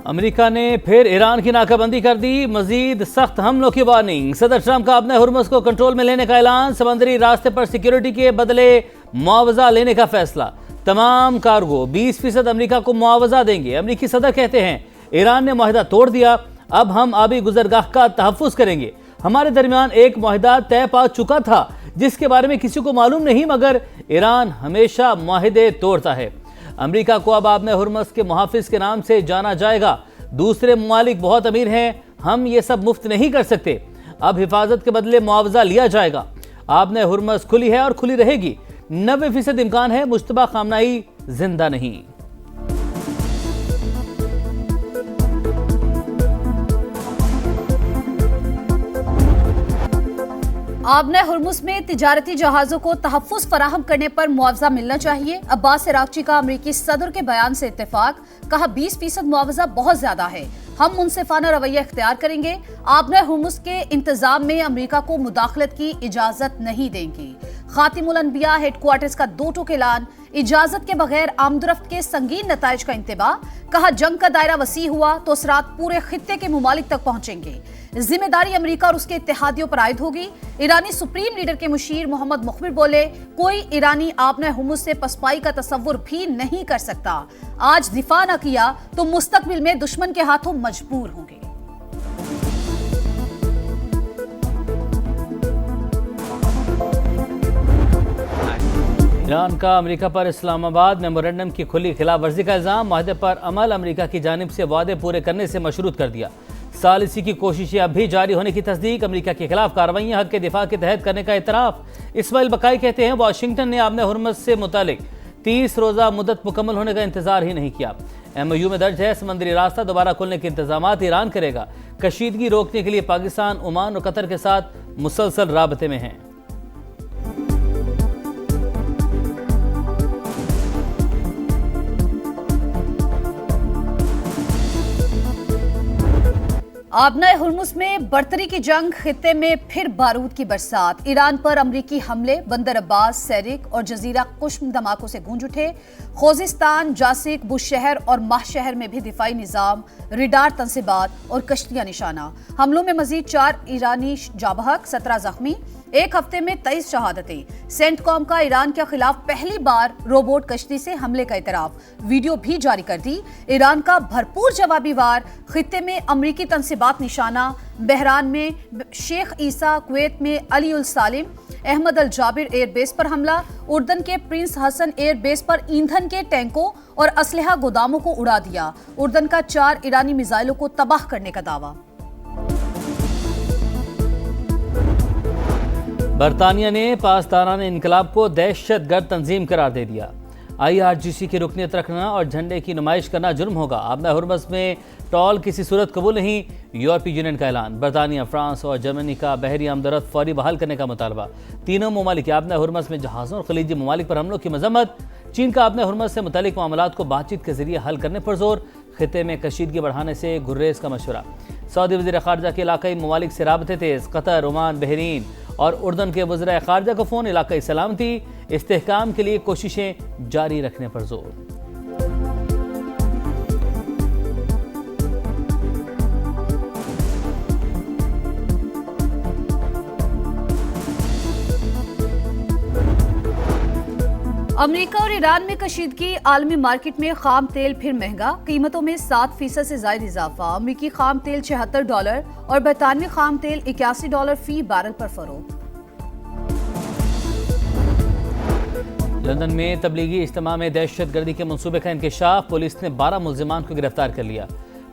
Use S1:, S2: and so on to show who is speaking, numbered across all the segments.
S1: America ने फिर Iran की नाकाबंदी कर दी, मजीद सख्त हमलों की वार्निंग। सदर ट्रंप का अपने हुर्मुज़ को कंट्रोल में लेने का ऐलान, समंदरी रास्ते पर सिक्योरिटी के बदले मुआवजा लेने का फैसला। तमाम कार्गो 20% अमेरिका को मुआवजा देंगे। अमेरिकी सदर कहते हैं ईरान ने मुआहदा तोड़ दिया, अब हम आबी गुजरगाह का तहफ़्फ़ुज़ करेंगे। हमारे दरमियान एक मुआहदा तय पा चुका था जिसके बारे में किसी को मालूम नहीं, मगर ईरान हमेशा मुआहदे तोड़ता है। अमेरिका को अब आपने हुर्मुज़ के मुहाफिज के नाम से जाना जाएगा। दूसरे ममालिक बहुत अमीर हैं, हम ये सब मुफ्त नहीं कर सकते। अब हिफाजत के बदले मुआवजा लिया जाएगा। आपने हुर्मुज़ खुली है और खुली रहेगी। 90% इम्कान है मुश्तबा खामनाई जिंदा नहीं।
S2: आबने हुर्मुज़ में तिजारती जहाज़ों को तहफ़्फ़ुज़ फराहम करने पर मुआवजा मिलना चाहिए। अब्बास इराक़ची का अमरीकी सदर के बयान से इत्तेफाक, कहा 20% मुआवजा बहुत ज्यादा है, हम मुनसिफाना रवैया इख्तियार करेंगे। आबने हुर्मुज़ के इंतजाम में अमरीका को मुदाखलत की इजाजत नहीं देंगी। खातिमुल अनबिया हेडक्वार्टर्स का 2 टूक ऐलान, इजाजत के बगैर आमदरफ्त के संगीन नताइज का इंतबाह, कहा जंग का दायरा वसी हुआ तो असरात पूरे खित्ते के मुमालिक तक पहुंचेंगे। जिम्मेदारी अमेरिका और उसके इत्तेहादियों पर आयद होगी। ईरानी सुप्रीम लीडर के मुशीर मोहम्मद मुखबिर बोले, कोई ईरानी आपने हुर्मुज़ से पसपाई का तसव्वुर भी नहीं कर सकता। आज दिफा न किया तो मुस्तकबिल में दुश्मन के हाथों मजबूर होंगे।
S1: ईरान का अमेरिका पर इस्लामाबाद मेमोरेंडम की खुली खिलाफ वर्जी का इल्जाम, माहदे पर अमल अमेरिका की जानिब से वादे पूरे करने से मशरूत कर दिया। सालिसी की कोशिशें अब भी जारी होने की तस्दीक, अमेरिका के खिलाफ कार्रवाइयां हक के दिफा के तहत करने का इतराफ। इस्माइल बकाई कहते हैं वाशिंगटन ने आपने हुर्मुज़ से मुतालिक 30 रोज़ा मुद्दत मुकम्मल होने का इंतजार ही नहीं किया। MOU में दर्ज है समंदरी रास्ता दोबारा खोलने के इंतजाम ईरान करेगा। कशीदगी रोकने के लिए पाकिस्तान, ओमान और कतर के साथ मुसलसल राबते में हैं।
S2: आबना हुर्मुज़ में बरतरी की जंग, खित्ते में फिर बारूद की बरसात। ईरान पर अमरीकी हमले, बंदर अब्बास, सैरिक और जजीरा कुश्म धमाकों से गूंज उठे। खोजिस्तान, जासिक, बुशहर और माहशहर में भी दिफाई निजाम, रिडार तंसिबात और कश्तियां निशाना। हमलों में मजीद 4 ईरानी जाबहक, 17 जख्मी। एक हफ्ते में 23 शहादतें। सेंटकॉम का ईरान के खिलाफ पहली बार रोबोट कश्ती से हमले का इतराफ, वीडियो भी जारी कर दी। ईरान का भरपूर जवाबी वार, खित्ते में अमरीकी तंसिबात निशाना। बहरान में शेख ईसा, कुवैत में अली उल सालिम अहमद अल जाबिर एयरबेस पर हमला। उर्दन के प्रिंस हसन एयरबेस पर ईंधन के टैंकों और असलहा गोदामों को उड़ा दिया। उर्दन का 4 ईरानी मिसाइलों को तबाह करने का दावा।
S1: बरतानिया ने पासदाराना इनकलाब को दहशतगर्द तंजीम करार दे दिया। IRGC की रुकनीत रखना और झंडे की नुमाइश करना जुर्म होगा। आपने हुर्मुज़ में टॉल किसी सूरत कबूल नहीं, यूरोपीय यूनियन का ऐलान। बरतानिया, फ्रांस और जर्मनी का बहरी आमदरफ्त फौरी बहाल करने का मुतालबा। तीनों ममालिक आपने हुर्मुज़ में जहाज़ों और खलीजी ममालिक पर हमलों की मजम्मत। चीन का आपने हुर्मुज़ से मुतालिक मामलात को बातचीत के जरिए हल करने पर जोर। खित्ते में कशीदगी बढ़ाने से गुर्रेज का मशवरा। सऊदी वज़ीर ख़ारजा के इलाकाई ममालिक से राबते तेज़। कतर, ओमान, बहरीन और उर्दन के वज़ीर ख़ारजा को फ़ोन, इलाकाई सलामती इस्तेहकाम के लिए कोशिशें जारी रखने पर जोर।
S2: अमेरिका और ईरान में कशीदगी, आलमी मार्केट में खाम तेल फिर महंगा, कीमतों में 7% से ज्यादा इजाफा। अमेरिकी खाम तेल $76 और बरतानवी खाम तेल $81 फी बैरल पर फरोख्त।
S1: लंदन में तबलीगी इज्तिमा में दहशतगर्दी के मंसूबे का इंकशाफ, पुलिस ने 12 मुल्जिमान को गिरफ्तार कर लिया।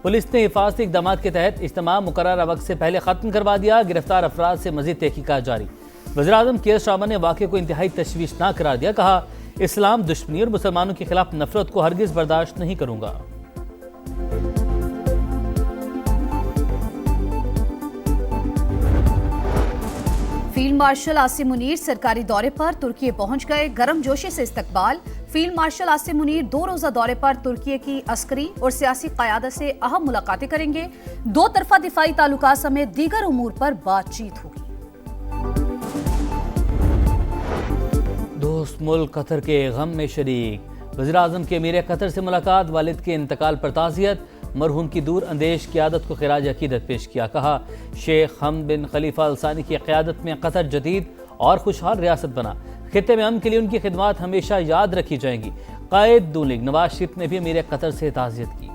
S1: पुलिस ने हिफाजती इक़दाम के तहत इज्तिमा मुकर्ररा वक्त से पहले खत्म करवा दिया। गिरफ्तार अफराद से मजीद तहकीकात जारी। वज़ीर-ए-आज़म केयर स्टारमर ने वाक़े को इंतहाई तशवीशनाक करार दिया। कहा, इस्लाम दुश्मनी और मुसलमानों के खिलाफ नफरत को हरगिज़ बर्दाश्त नहीं करूंगा।
S2: फील्ड मार्शल आसिम मुनीर सरकारी दौरे पर तुर्की पहुंच गए, गर्मजोशी से इस्तकबाल। फील्ड मार्शल आसिम मुनीर 2 रोज़ा दौरे पर तुर्की की अस्करी और सियासी क़यादत से अहम मुलाकातें करेंगे। 2 तरफा दिफाई ताल्लुकात समेत दीगर उमूर पर बातचीत होगी। दोस्त
S1: मुल्क कतर के गम में शरीक, वज़ीर-ए-आज़म के अमीर कतर से मुलाकात, वालिद के इंतकाल पर ताज़ियत, मरहूम की दूर अंदेश क़यादत को खिराज अकीदत पेश किया। कहा, शेख हमद बिन खलीफा अल सानी की क़यादत में कतर जदीद और खुशहाल रियासत बना। खित्ते में अमन के लिए उनकी खिदमात हमेशा याद रखी जाएंगी। कायद दून लीग नवाज शरीफ ने भी अमीर कतर से ताज़ियत की।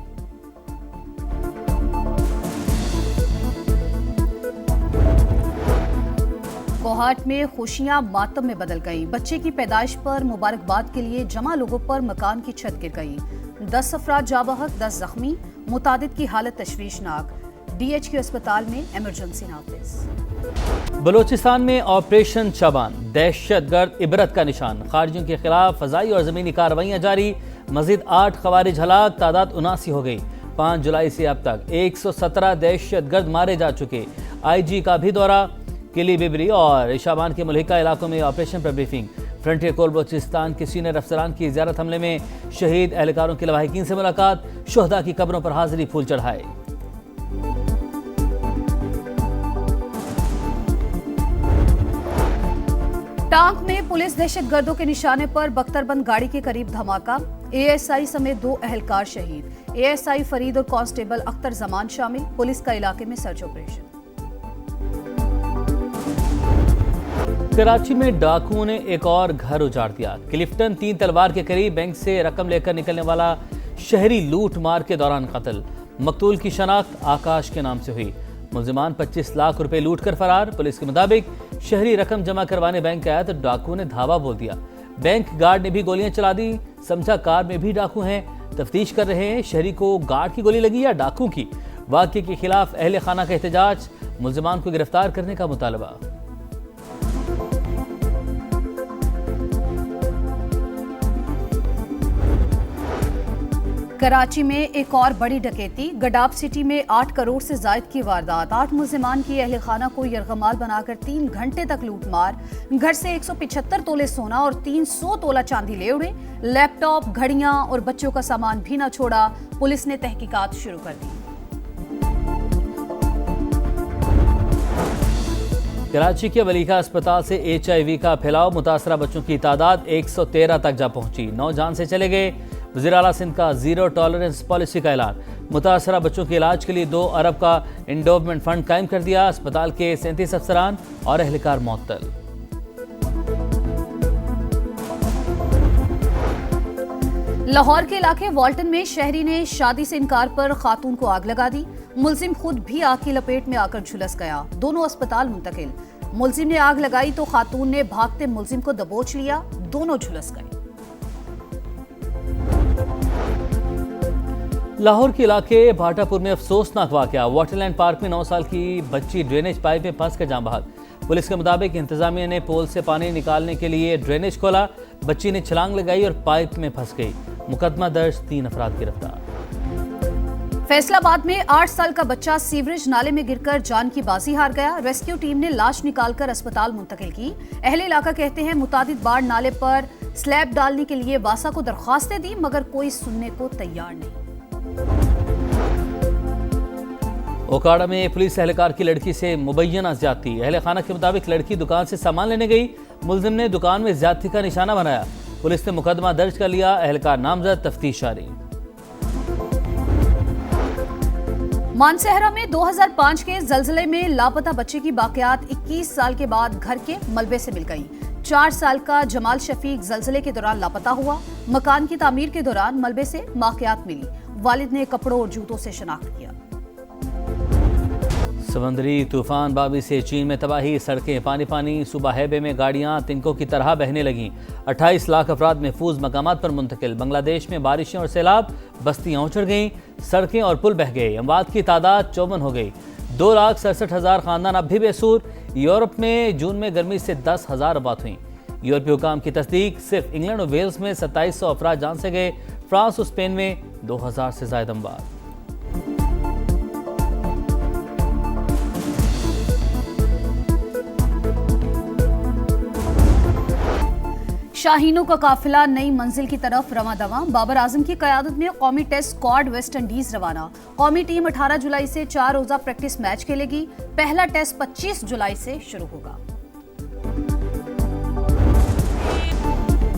S2: कोहाट में खुशियां मातम में बदल गईं। बच्चे की पैदाइश पर मुबारकबाद के लिए जमा लोगों पर मकान की छत गिर गई। 10 अफराद जाबहक, 10 जख्मी, मुतादिद की हालत तशवीशनाक। DHQ अस्पताल में इमरजेंसी नाफिज।
S1: बलोचिस्तान में ऑपरेशन शबान, दहशतगर्द इबरत का निशान। खारजियों के खिलाफ फजाई और जमीनी कार्रवाइयां जारी। मजीद 8 खवारिज हलाक, तादाद 79 हो गई। 5 जुलाई से अब तक 117 दहशतगर्द मारे जा चुके। IG का भी दौरा। किली बिबरी और इशाबान के मुल्हिका इलाकों में ऑपरेशन पर ब्रीफिंग। फ्रंटियर कोर बलोचिस्तान के सीनियर अफसरान की ज़ियारत, हमले में शहीद एहलकारों के लवाहिकीन से मुलाकात, शुहदा की कब्रों पर हाजिरी, फूल चढ़ाए।
S2: टांक में पुलिस दहशतगर्दों के निशाने पर बख्तरबंद गाड़ी के करीब धमाका। ASI समेत 2 एहलकार शहीद। ASI फरीद और कांस्टेबल अख्तर जमान शामिल। पुलिस का इलाके में सर्च ऑपरेशन।
S1: कराची में डाकुओं ने एक और घर उजाड़ दिया। क्लिफ्टन 3 तलवार के करीब बैंक से रकम लेकर निकलने वाला शहरी लूट मार के दौरान कत्ल। मकतूल की शनाख्त आकाश के नाम से हुई। मुलजिमान 25 लाख रुपए लूट कर फरार। पुलिस के मुताबिक शहरी रकम जमा करवाने बैंक आया तो डाकुओं ने धावा बोल दिया। बैंक गार्ड ने भी गोलियां चला दी। समझा कार में भी डाकू हैं। तफ्तीश कर रहे हैं शहरी को गार्ड की गोली लगी या डाकू की। वाक़े के खिलाफ अहले खाना का एहतजाज, मुलजिमान को गिरफ्तार करने का मुतालबा।
S2: कराची में एक और बड़ी डकैती। गडाब सिटी में 8 करोड़ से जायद की वारदात। 8 मुलजिमान की अहले खाना को यरगमाल बनाकर 3 घंटे तक लूटमार। घर से 175 तोले सोना और 300 तोला चांदी ले उड़े। लैपटॉप, घड़ियां और बच्चों का सामान भी न छोड़ा। पुलिस ने तहकीकात शुरू कर दी।
S1: कराची के वलीका अस्पताल से HIV का फैलाव, मुतासरा बच्चों की तादाद 113 तक जा पहुंची। 9 जान से चले गए। वज़ीर आला सिंध का ज़ीरो टॉलरेंस पॉलिसी का ऐलान। मुतासरा बच्चों के इलाज के लिए 2 अरब का इंडोवमेंट फंड कायम कर दिया। अस्पताल के 37 अफसरान और एहलकार मुअत्तल।
S2: लाहौर के इलाके वॉल्टन में शहरी ने शादी से इनकार पर खातून को आग लगा दी। मुलजिम खुद भी आग की लपेट में आकर झुलस गया। दोनों अस्पताल मुंतकिल। मुलजिम ने आग लगाई तो खातून ने भागते मुलजिम को दबोच लिया। दोनों झुलस गए।
S1: लाहौर के इलाके भाटापुर में अफसोसनाक वाकया। वाटरलैंड पार्क में 9 साल की बच्ची ड्रेनेज पाइप में फंस कर जान बहक। पुलिस के मुताबिक इंतजामिया ने पोल से पानी निकालने के लिए ड्रेनेज खोला। बच्ची ने छलांग लगाई और पाइप में फंस गई। मुकदमा दर्ज, 3 अफराद गिरफ्तार।
S2: फैसलाबाद में 8 साल का बच्चा सीवरेज नाले में गिरकर जान की बाजी हार गया। रेस्क्यू टीम ने लाश निकालकर अस्पताल मुंतकिल की। अहले इलाका कहते हैं मुतादिद बार नाले पर स्लैब डालने के लिए वासा को दरख्वास्तें दी मगर कोई सुनने को तैयार नहीं।
S1: ओकाड़ा में पुलिस एहलकार की लड़की से मुबैना ज्यादती। अहले खाना के मुताबिक लड़की दुकान से सामान लेने गई। मुलजिम ने दुकान में ज्यादती का निशाना बनाया। पुलिस ने मुकदमा दर्ज कर लिया। एहलकार नामजद, तफ्तीश जारी।
S2: मानसहरा में 2005 के जलजले में लापता बच्चे की बाकियात 21 साल के बाद घर के मलबे से मिल गई। 4 साल का जमाल शफीक जलजले के दौरान लापता हुआ। मकान की तामीर के दौरान मलबे से बाकियात मिली। वालिद ने कपड़ों और जूतों से शनाख्त किया।
S1: समंदरी तूफान बाबी से चीन में तबाही। सड़कें पानी पानी। सूबा हैबे में गाड़ियां तिनकों की तरह बहने लगीं। 28 लाख अफराद महफूज मकामात पर मुंतकिल। बांग्लादेश में बारिशें और सैलाब, बस्तियां उछड़ गईं। सड़कें और पुल बह गए। अमवात की तादाद 54 हो गई। 2,67,000 खानदान अब भी बेसूर। यूरोप में जून में गर्मी से 10,000 अबात हुई। यूरोपीय हुकाम की तस्दीक, सिर्फ इंग्लैंड और वेल्स में 2700 अफराद जान से गए। फ्रांस और स्पेन में 2000 से ज्यादा अमवात।
S2: शाहीनों का काफिला नई मंजिल की तरफ रवां दवां। बाबर आजम की क़यादत में कौमी टेस्ट स्क्वाड वेस्ट इंडीज रवाना। कौमी टीम 18 जुलाई से 4 रोजा प्रैक्टिस मैच खेलेगी। पहला टेस्ट 25 जुलाई से शुरू होगा।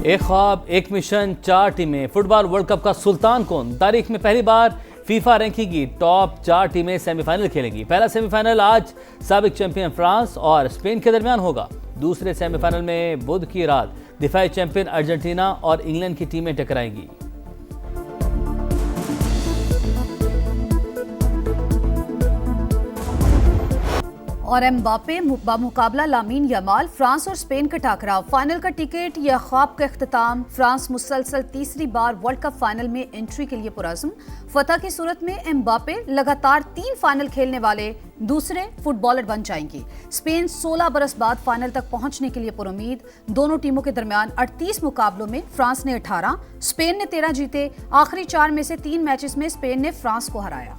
S1: एक ख्वाब, एक मिशन, 4 टीमें। फुटबॉल वर्ल्ड कप का सुल्तान कौन? तारीख में पहली बार फीफा रैंकिंग की टॉप 4 टीमें सेमीफाइनल खेलेंगी। पहला सेमीफाइनल आज साबिक चैंपियन फ्रांस और स्पेन के दरमियान होगा। दूसरे सेमीफाइनल में बुध की रात दिफाई चैंपियन अर्जेंटीना और इंग्लैंड की टीमें टकराएंगी।
S2: और एम्बापे मुकाबला लामीन यमाल, फ्रांस और स्पेन का टकराव, फाइनल का टिकट या ख्वाब का इख्तिताम। फ्रांस मुसलसल तीसरी बार वर्ल्ड कप फाइनल में एंट्री के लिए पुरज़्म। फतह की सूरत में एम्बापे लगातार 3 फाइनल खेलने वाले दूसरे फुटबॉलर बन जाएंगे। स्पेन 16 बरस बाद फाइनल तक पहुंचने के लिए पुरुमीद। दोनों टीमों के दरमियान 38 मुकाबलों में फ्रांस ने 18, स्पेन ने 13 जीते। आखिरी 4 में से 3 मैचेस में स्पेन ने फ्रांस को हराया।